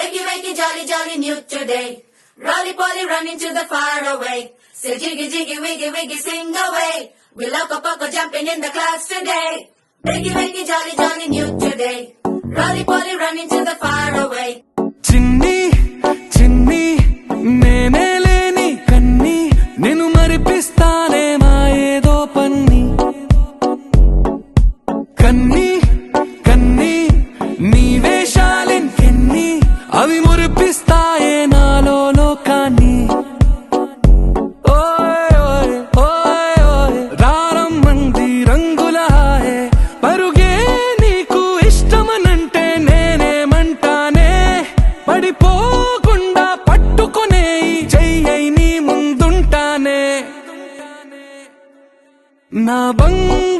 wakey, wakey, jolly, jolly, new today. Rolly poly, running to the far away. Say jiggy, jiggy, wiggy, wiggy, sing away. We loco poco jumping in the clouds today. Wakey, wakey, jolly, jolly, new today. Rolly poly, running to the far away. చిన్ని చిన్ని నేనే లేని కన్ని నేను మరిపిస్తానే మా ఏదో పన్ని కన్ని కన్ని నీ వేషాలెన్ని అవి మురిపిస్తాయే నాలో లోకాన్ని ఓయ్ ఓయ్ ఓయ్ ఓయ్ రారమ్మంది రంగుల హాయే పరుగే నీకు ఇష్టమనంటే నేనేమంటానే పడిపోకుండా పట్టుకునే చెయ్యి నీ ముందుంటానే నా బంగారు